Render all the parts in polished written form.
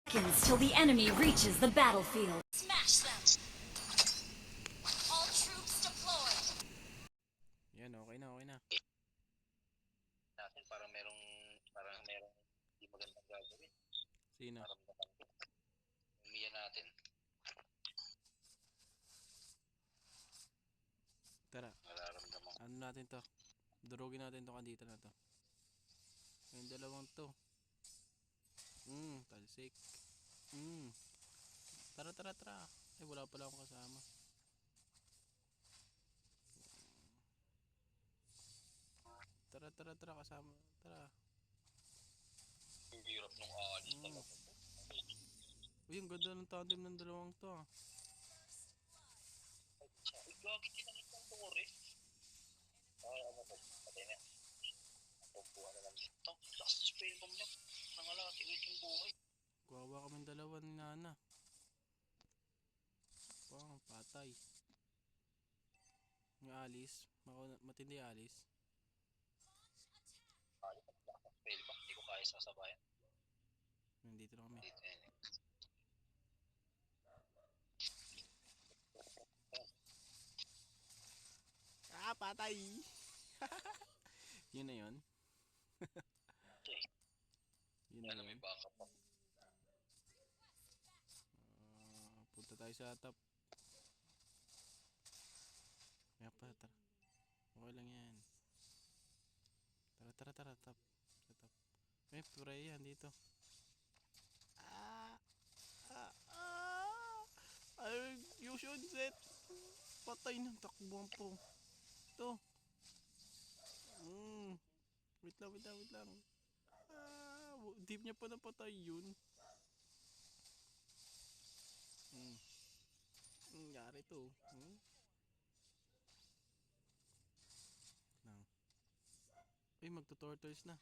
Seconds till the enemy reaches the battlefield. Smash them! All troops deployed. Yan, okay na, okay na. Natin parang merong hindi magandang gagawin. Sino? Maramdaman ko. Umiyan natin. Tara, Nararamdaman ko. ano natin to? Durugin natin to kandito na to. Yung dalawang to. Talsik. Tara, tara, tara. Ay, wala pala akong kasama. Tara, tara, tara, kasama. Tara. Ang hirap nung alis talaga. Uy, ang ganda ng tandem ng dalawang to. Ay, gagit kinangit ng Torres. Ay, ano po? Patay na. Ang buwan na lang ito. Last spell bomb niya. Nangalati ulit yung buhay. Gawa kami dalawa ni Nana. Pang, patay. Yung Alice. Matindi Alice. Ay, ang spell bomb. Hindi ko kaya sasabayan. Nandito na kami. Dito yan eh. Ah, patay! Yun na yun. Okay. Yun na Yan na yun. may backup pa. Punta tayo sa top. Kaya pa, tara. Okay lang yan. Tara, tara, tara, top. Sa top. May pray yan dito. Ay, you should set. Patay ng takbuhan po. Ito. Wait lang, wait lang, wait lang. Deep niya pa napatay yun. Nangyari to. Lang. Ay, magto-tortoise na.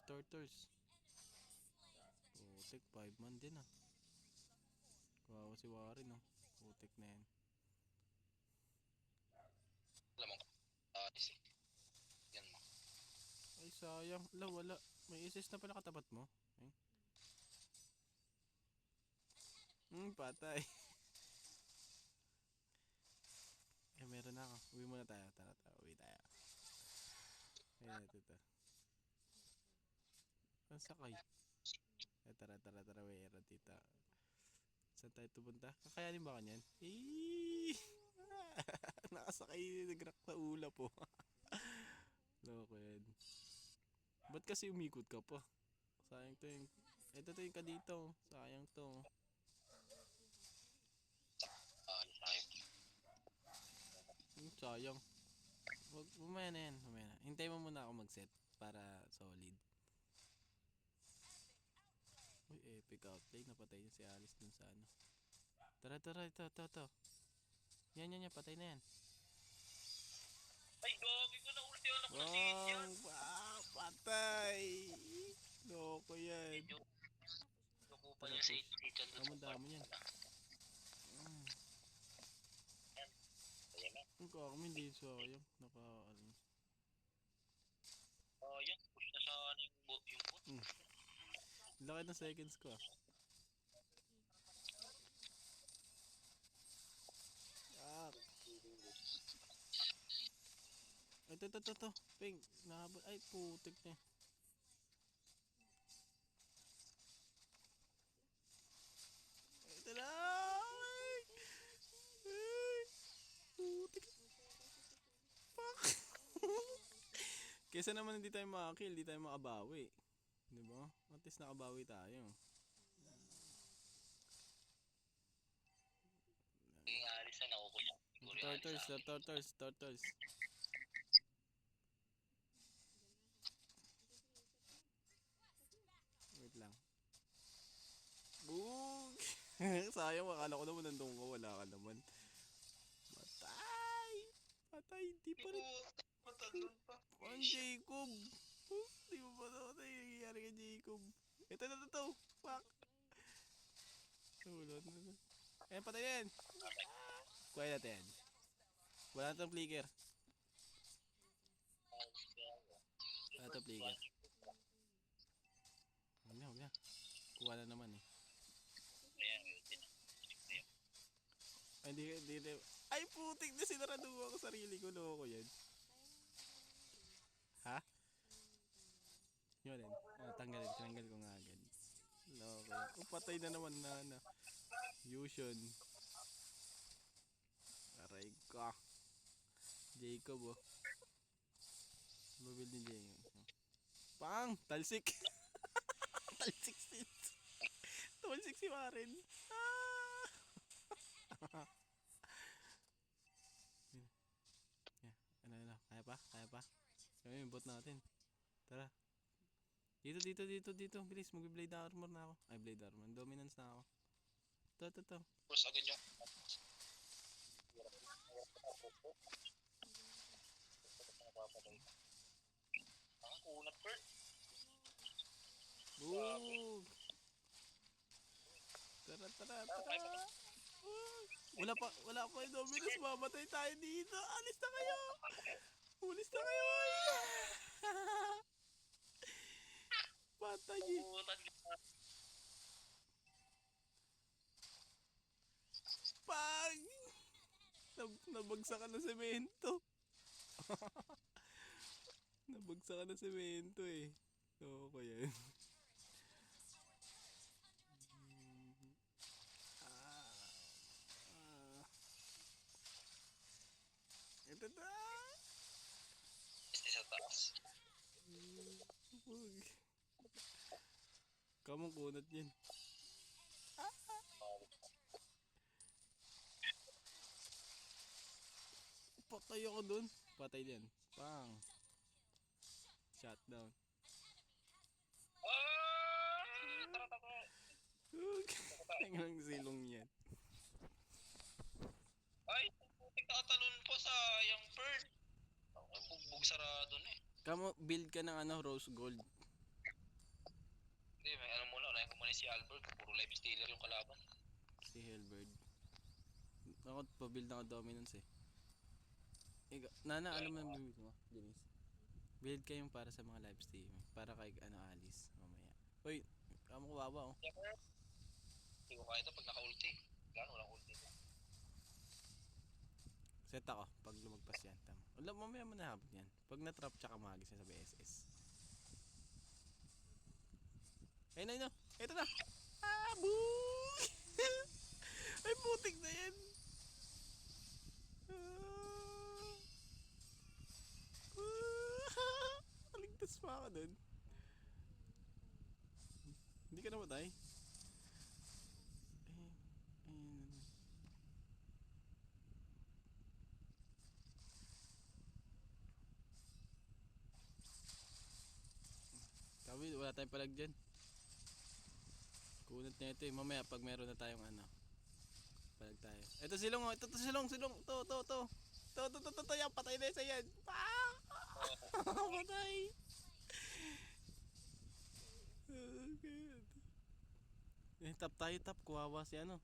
Tortoise. Putik, 5 man din ah. Kawawa si Warren oh. Putik na yan. Alam mo, alis eh. Yan mo. Ay, sayang. Wala. May SS na pala katapat mo. Patay. Meron na ako. Uwi muna tayo. Tara, uwi tayo. Ayan, ito. Ang sakay. Tara, meron tita. Saan tayo pupunta? Kakayanin ba kanyan? Nakasakay, nag-rock sa ulap po. Loko yan. Ba't kasi umikot ka pa? Sayang to yung... Ito to yung ka dito. Sayang to. Alis tayo. Sayang. Mamaya na yan. Hintay mo muna ako mag-set para solid. Uy, epic outplay. Napatay niya si Alice dun sa ano. Tara, ito. Yan, patay na yan. Ay, gagi ko na ulti ako na singit yan. Patay! Loko yan. Loko pa niya si Chan doon sa Damo yan. Ayan na. Ang kami hindi sayang. Oh, yan. Push na sa ano yung bot. Laki ng seconds ko ah. Ito. Ping, nahabol. Ay, putik na. Ito na! Putik. Fuck! Kesa naman hindi tayo makakill, hindi tayo makabawi. Diba? At least nakabawi tayo. Yung alis na nakukuha. Tortoise. Wait lang. Boog! Sayang, akala ko naman nandun ka, wala ka naman. Patay, di pa rin. Matandun pa. Ang Jacob! Di mo ba naman nangyayari kay Jacob? Ito. Fuck! Wala na. Ayan, patay yan! Kuha natin. Wala na itong flicker. kuha na naman eh. Ayan, yun. Ay, hindi. Ay, putik na sinaraduwa ko sarili ko. Loko yan. Ha? Yun din. Tinanggal ko nga agad. Loko yan. Oh, patay na naman na. Fusion. Aray ka. Jacob oh. Babil ni Jacob. Pang! Talsik! Talsik si... Talsik si Marin. Ah! Ano. Kaya pa? Kaya yung bot natin. Tara. Dito. Bilis, mag-blade armor na ako. Ay, blade armor. Dominance na ako. Ito. Tapos agad yung... Ang kunat, Bert. Boom! Tara. Wala pa yung dominance. Mamatay tayo dito. Alis na kayo! Ulis na kayo! Patay eh. Kutan ka. Pag! Nabagsakan ng semento. Nabagsakan ng semento eh. Oo, yan. Ito na! Is sa taas? Huwag. Kamong kunat yan. Patay ako dun. Patay din. Pang. Shutdown. Tara. Huwag. Ang silong yan. Ay, putik na katalon po sa yung bird. Ang bugbog sarado na eh. Kamo, build ka ng rose gold. Hindi, may ano muna. Unahin ko muna si Albert. Puro life stealer yung kalaban. Si Hellbird. Ako, pa-build ako dominance eh. Nana, ano man build mo, Denise? Build kayong para sa mga live stream. Para kay Alice mamaya. Uy, kamo kawawa oh. Hindi ko kaya ito pag naka-ulti. Walang ulti. Set ako pag lumagpas yan. Tama. Mamaya mo nahabot yan. Pag na-trap tsaka magis sa BSS. Ayun. Ito na. Ah, boo! Ay, putik na yan. Ligtas pa ako dun. Hindi ka namatay. Sabi, wala tayong palag dyan. Kunat na ito eh. Mamaya pag meron na tayong palag tayo. Ito silong oh. Ito silong. To. Yan, patay na isa yan. Patay. Okay. Tap tayo. Kuwawa si ano.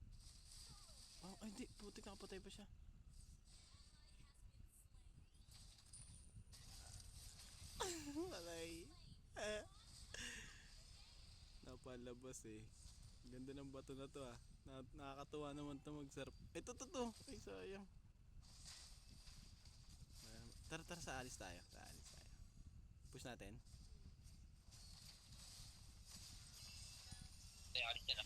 Ay hindi. Putik nakapatay pa siya. Patay. Napalabas eh. Ganda ng bato na to ah. Nakakatuwa naman to mag-surf. Ito. Ay sayang. Tara sa alis tayo. Push natin. Ay, alis na.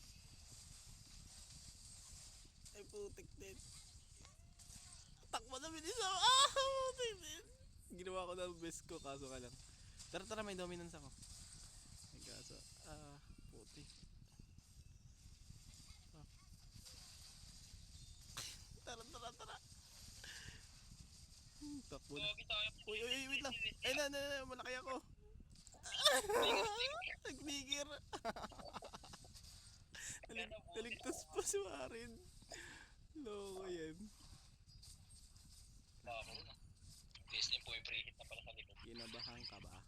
Ay putik din. Takbo na bilis ako. Putik din. Ginawa ko na best ko kaso ka lang. Tara may dominance ako. Ay kaso. Putik. Tara. Takbo na. Uy, wait lang. Ay na, malaki ako. Nagbigir. Naligtas pa si Marin. Loko yan. Bako na. Base din po yung pre-hit na pala sa likod. Kinabahan ka ba?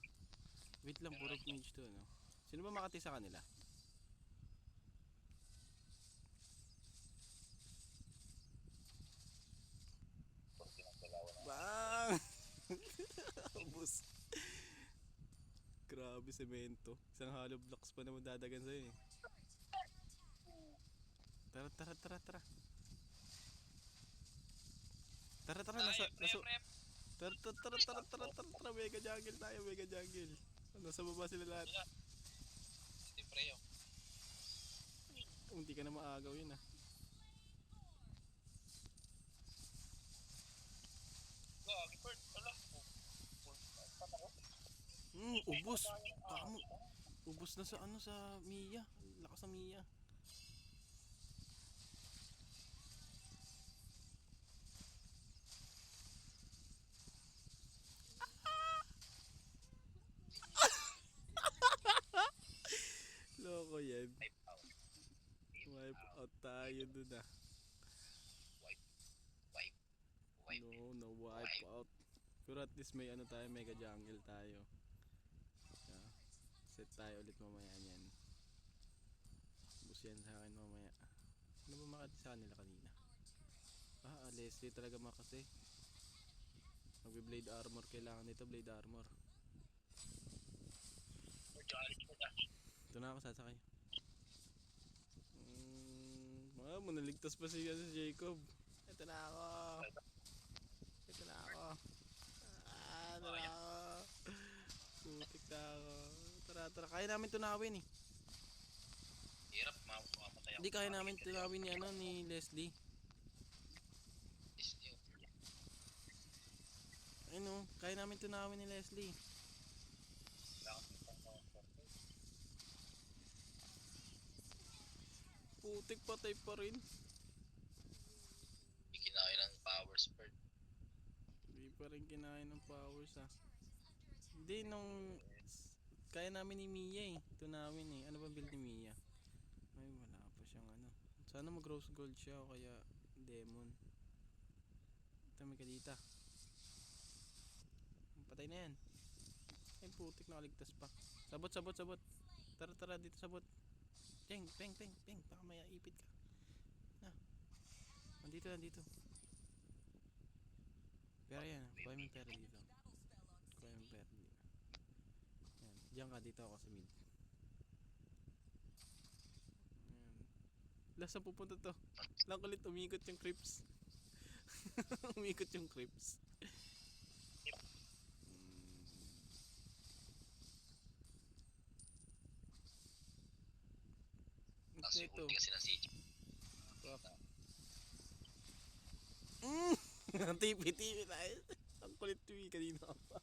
Wait lang, puro mage to, no? Sino ba makati sa kanila? Bang! Ubus. Grabe semento. Isang hollow blocks pa naman dadagan sa'yo eh. Tara, tara, tara, tara. Tara, tara, Tayo, nasa, pre, nasa, pre. tara, tara, tara, tara, tara, tara, tara, mega jungle tayo, mega jungle. Nasa baba sila lahat. Wala. Hindi, pre, oh. Hindi ka na maagaw yun ah. Gagi, Bert. Wala. Saan ako? Ubos. Kamo. Ubos na sa ano, sa Mia. Lakas sa Mia. Loko yan. Wipe out. Wipe out tayo dun ah. Wipe. Wipe. Wipe. No, no wipe out. Pero at least may ano tayo, mega jungle tayo. Yeah. Set tayo ulit mamaya niyan. Bus yan sa akin mamaya. Ano ba makati sa kanila kanina? Leslie talaga makasi. Magbi-blade armor, kailangan nito blade armor. Ito na ako sasakay. Naligtas pa si Jacob. Ito na ako. Ito na ako. Ito na ako. Putik na ako. Tara, tara. Kaya namin tunawin eh. Hirap, mamatay ako. Hindi kaya namin tunawin ni ano ni Leslie. Ano, kaya namin tunawin ni Leslie. Putik, patay pa rin. Hindi kinain ng power spurt. Hindi pa rin kinain ng powers ah. Hindi nung kaya namin ni Mia eh. Tunawin eh. Ano ba build ni Mia? Ay wala pa siyang ano. Sana mag rose gold siya o kaya demon. Tama ka dito. Patay na yan. Ay putik, nakaligtas pa. Sabot, sabot, sabot. Tara, tara dito sabot. Peng, peng, peng, peng. Baka may ipit ka. Nandito, nandito. Pera yan. Kuha mo yung pera dito. Kuha mo yung pera dito. Yan. Diyan ka, dito ako sa mid. Yan. Lasa pupunta to. Lang ulit umikot yung creeps. Umikot yung creeps. Kasi Ito. ulti kasi ng CG. Tipi-tipi tayo. Ang kulit tuwi kanina ka pa.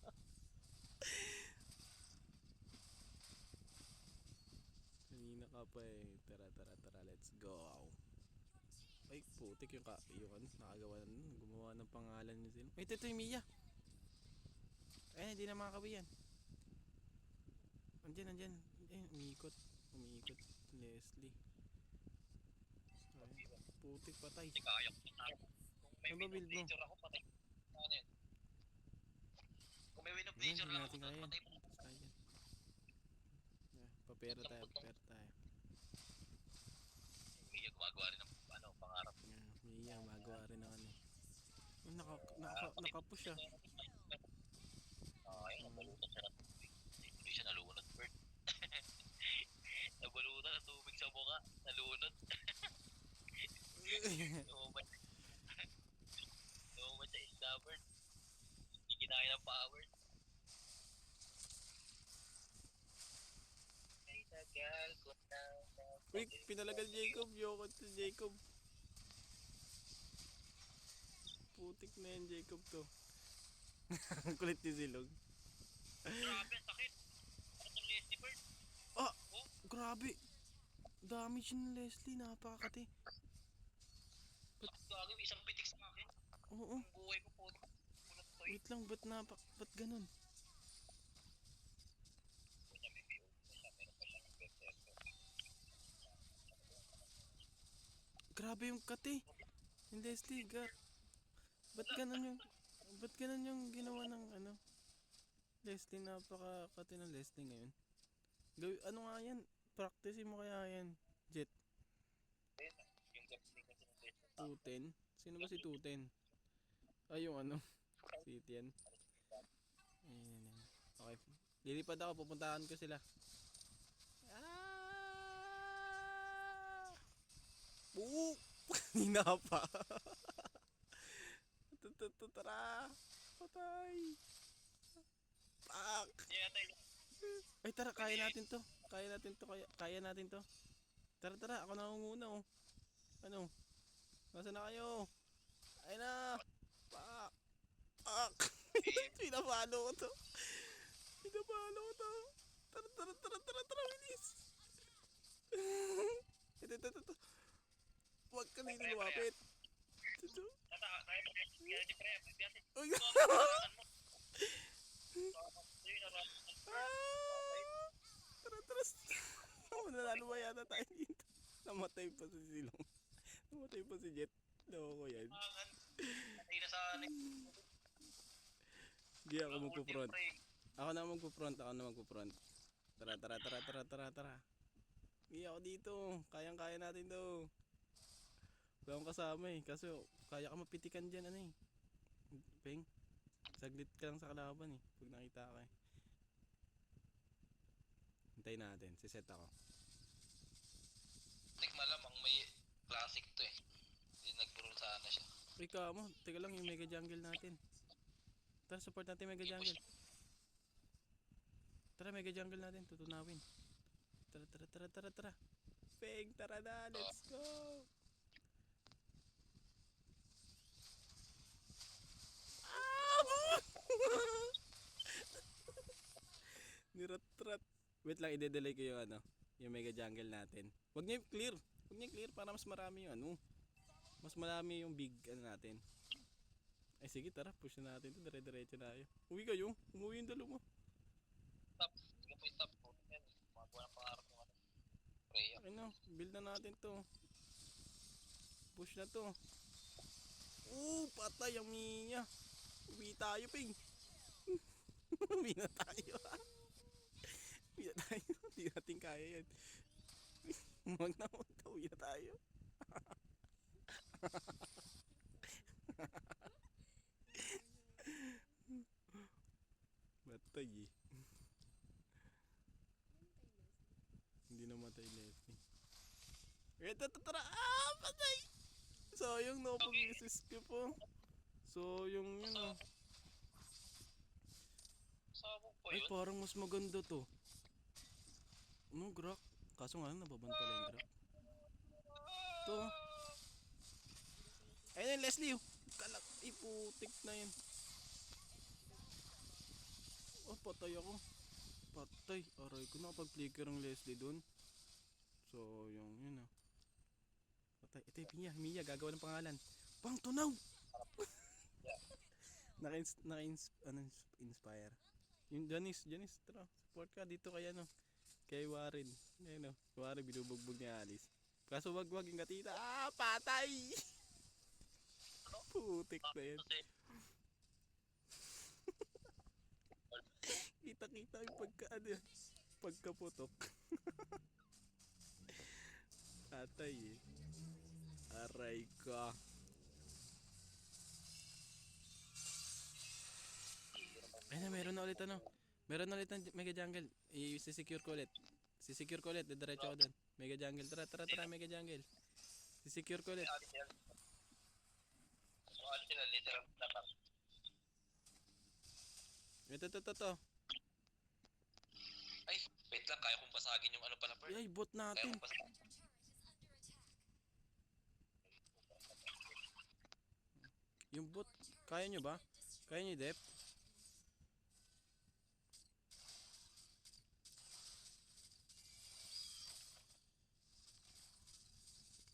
Kanina ka pa eh. Tara, tara, tara. Let's go. Ay, putik yung ano, nakagawa na nun. Gumawa ng pangalan niya sila. Ay, ito yung Mia. Ay, hindi na makakabi yan. Andyan, andyan. Ay, umiikot. Umiikot. Leslie. Ay, putik, patay. Hindi kaya ko. Kung may Ano ba win of build mo? nature ako, patay. Ano yun? Kung may win of Yan, nature hindi lang natin ako, kaya yan. patay mo. Kaya yan. Papera tayo, papera tayo. Mia gumagawa rin ng ano, pangarap. Yan, Mia, magawa rin ng ano. Oh, nakapush siya. Ayun, nabalutan siya ng tubig. Hindi siya nalunod, Bert. Nabalutan ng tubig sa mukha. Nalunod. Lumaman. Lumaman sa isda, Bert. Hindi kinain ng power. Ay, tagal ko na. Uy, pinalagal Jacob. Yoko to Jacob. Putik na yan Jacob to. Ang kulit ni Zilog. Grabe, sakit. Ano itong Leslie, Bert? Ah! Grabe! Damage ni Leslie. Napakakati. Sakit gagawin. Isang pitik sa akin. Oo. Ang buhay ko po. Ulat to eh. Wait lang. Ba't ganun? Kunya, may BO pa siya. Meron pa siyang better. Grabe yung kati. Yung Leslie. Ba't ganun yung ginawa ng ano? Leslie, napakakati ng Leslie ngayon. Ano nga yan? Practice mo kaya yan, Jet. Yung galing kasi ng Leslie. 210? Sino ba si 210? Ay, yung ano? Si Tien. Ayan. Okay. Lilipad ako, pupuntahan ko sila. Ah! Oo! Kanina pa. Tara! Patay! Pak! Hindi yata yung Ay tara, kaya natin to. Kaya natin to, kaya natin to. Tara, ako nangunguna oh. Ano? Nasaan na kayo? Ay na! Pak! Pak! Pinapalo ko to. Pinapalo ko to. Tara, bilis! Ito. Huwag ka dito lumapit. Ito. Kaya di pre, bibiyasin. Uy! Ito ang kailangan mo. Yun, nararamdaman ko. Ah! Tara. Mananalo ba yata tayo dito? Namatay pa si Silong. Namatay pa si Jet. Loko yan. Patay na sa Di ako ultim magpo-front. pre. Ako na magpo-front. Tara. Hindi ako dito. Kayang-kaya natin to. Wala akong kasama eh. Kaso kaya ka mapitikan dyan ano eh. Peng. Saglit ka lang sa kalaban eh. Pag nakita ka eh. Hintayin natin. Siset ako. Tik malamang may classic to eh. Hindi nag-roll sana siya. Uy ka mo. Teka lang yung mega jungle natin. Tara support natin mega jungle. Tara mega jungle natin. Tutunawin. Tara. Peng. Tara na. Let's go. Nirat-rat. Wait lang, ide-delay ko yung ano, yung mega jungle natin. Huwag niyo i-clear. Para mas marami yung ano. Mas marami yung big ano natin. Ay sige, tara, push na natin 'to, dire-diretso na tayo. Uwi kayo. Umuwi yung dalawa. Top. Sige po yung top po. Yan. Mga buwan ng pangarap ng ano. Freya. Okay na, build na natin 'to. Push na 'to. Patay ang Mia. Uwi tayo, ping. Uwi na tayo. Hindi natin kaya yan. Huwag na. Uwi na tayo. Matay eh. Hindi namatay Leslie. Ito, tara! Patay! Sayang no, pag-resist ko po. So, yung yun oh. Sabog po Ay, yun. parang mas maganda to. Ano, Grak? Kaso nga lang, nababan pala yung Grak. Ito. Ayun yung Leslie. Kalak. Putik na yun. Oh, patay ako. Patay. Aray ko, nakapag-flicker ang Leslie dun. So, yung yun oh. Patay. Ito yung Mia. Gagawa ng pangalan. Pang tunaw! Naka-inspire. Yung Janice, tara. Support ka dito kay ano. Kay Warren. Ayun oh. Warren, binubugbog ni Alice. Kaso wag yung katita. Patay! Putik na yan. Kasi Kita yung pagkaputok. Patay eh. Aray ka. Ay na, meron na ulit ano. Meron na ulit ng mega jungle. I-secure ko ulit. Diretso ko dun. Mega jungle. Tara, mega jungle. I-secure ko ulit. alis sila. So alis sila literal dapat. Ito. Ay, wait lang. Kaya kong basagin yung ano pala per. Ay, bot Kaya natin. kong basagin. Yung bot. Kaya nyo ba? Kaya nyo, Dep?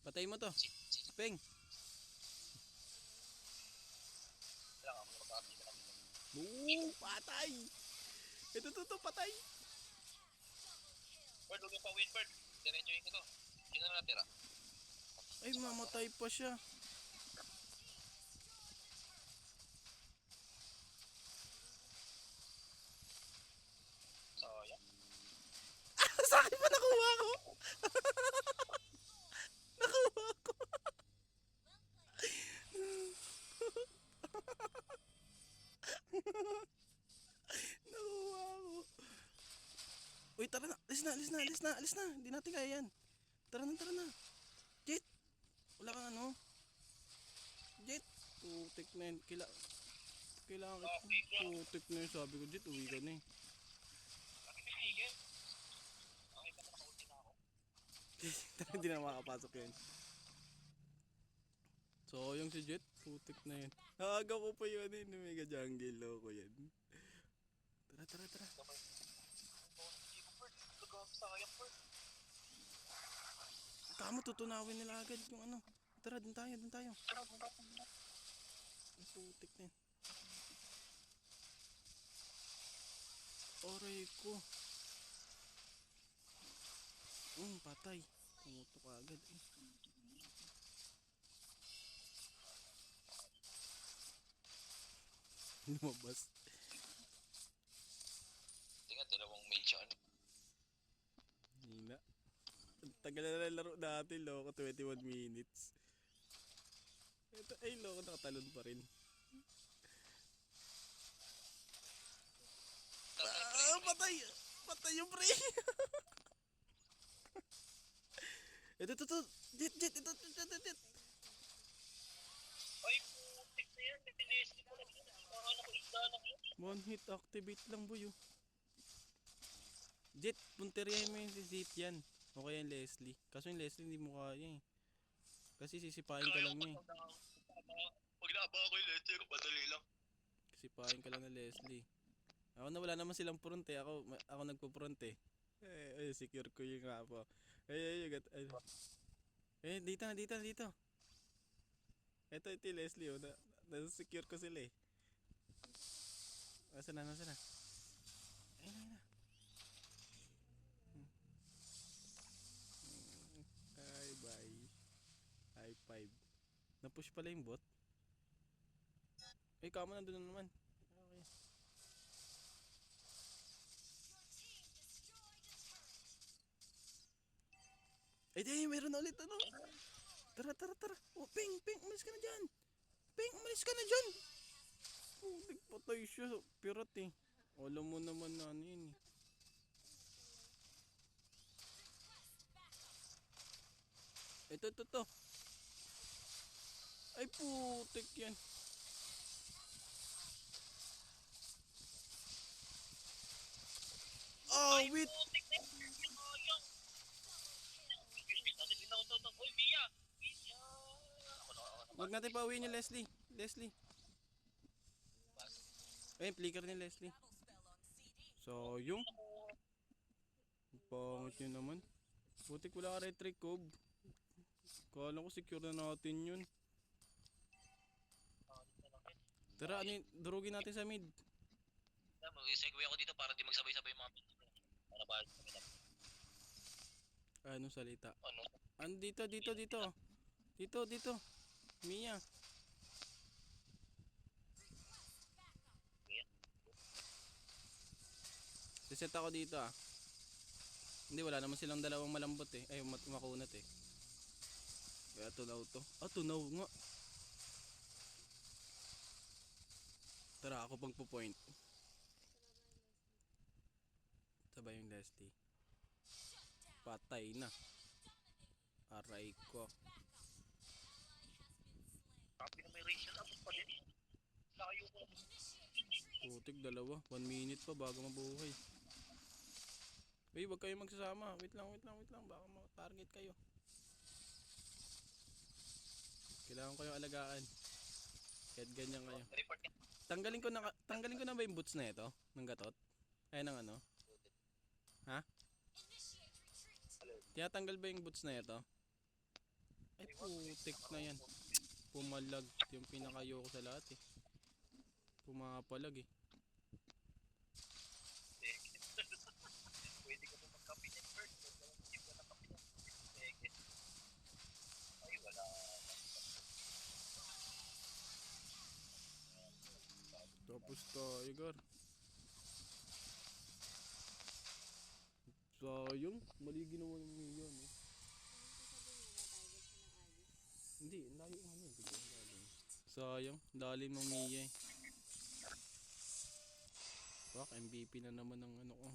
Patay mo to. Peng. Lang ako mag-aapit na lang. Patay. Ito, patay. Bird, huwag yung pa-win bird. Diretsuhin ko to. Yun na natira. Ay, mamatay pa siya. So, yan. Sa akin pa nakuha ko. Nakuha ko. Uy, tara na. Alis na. Hindi natin kaya yan. Tara na. Jet. Wala kang ano? Jet! Putik na yun. Kailangan putik na yun. Sabi ko, Jet, uwi ka na eh. Bakit may tigil? Okay ka na, nakauli na ako. Hindi na makapasok yun. So, yung si Jet, putik na yun. Aga ko pa yun eh. Mega jungle loko yan. Tara. Sabay. Hindi ko first. Nagagam sayang first. Tama, tutunawin nila agad yung ano. Tara, dun tayo. Tara, punta. Ang putik na yun. Aray ko. Patay. Tumutok agad eh. Lumabas. Tingnan, dalawang mage yun. Hina. Ang tagal na laro natin, loko. 21 minutes. Ito, ay, loko, nakatalon pa rin. Patay! Patay yung pre! Ito. Jet. Ay, putik na yan. Leslie ko lang yun. Akala ko isda lang yun. One hit activate lang, boy. Oh. Jet, punteriyahin mo yung si Zit yan. O kaya yung Leslie. Kaso yung Leslie hindi mo kaya eh. Kasi sisipain ka lang niya eh. Pag naabang ako yung Leslie, madali lang. Sisipain ka lang na Leslie. Ako na wala naman silang front eh. Ako nagpo-front eh. Secure ko yung nga po. Dito. Ito yung Leslie oh. Nasa-secure ko sila eh. Nasaan na? Ayun na. Bye. High five. Na-push pala yung bot. Kama nandun na naman. Okay. Meron na ulit ano. Tara. Oh, Ping, umalis ka na dyan. Oh, nagpatay siya. Pirat eh. Alam mo naman na ano yun eh. Ito. Ay, putik yan. Oh, wait. Putik na yan. Sayang. Natin dinaw. Uy, Mia. Huwag natin pauwiin yung Leslie. Ayun, flicker ni Leslie. So, yung pangit nyo naman. Putik wala ka retry cob. Kala ko secure na natin yun. Tara, durugin natin sa mid. I-segue ako dito para di magsabay-sabay yung mga pin. Para ba kami na. Anong salita? Ano? Dito. Dito. Mia. Reset ako dito ah. Hindi, wala naman silang dalawang malambot eh. Ay, makunat eh. Kaya tunaw to. Tunaw nga. Tara, ako pang po-point. Sabay yung Leslie. Patay na. Aray ko. Copy na may racial abuse pa din. Layo ko. Putik, dalawa. 1 minute pa bago mabuhay. Uy, wag kayo magsasama. Wait lang. Baka ma-target kayo. Kailangan ko yung alagaan. Kahit ganyan kayo. Report ka. Tanggalin ko na ba yung boots na ito? Ng gatot? Ay, ng ano? Ha? Tinatanggal ba yung boots na ito? Ay, putik na yan. Pumalag. Yung pinakayo ko sa lahat eh. Pumapalag eh. Pwede ka po mag-copy niyan first. Hindi ko na-copy niyan. Ay, wala. Tapos tayo, Gar. Sayang. Mali ginawa yung Mia, no? Hindi, layo nga yun. Sayang. Dali mong Mia eh. Fuck, MVP na naman ng ano ko.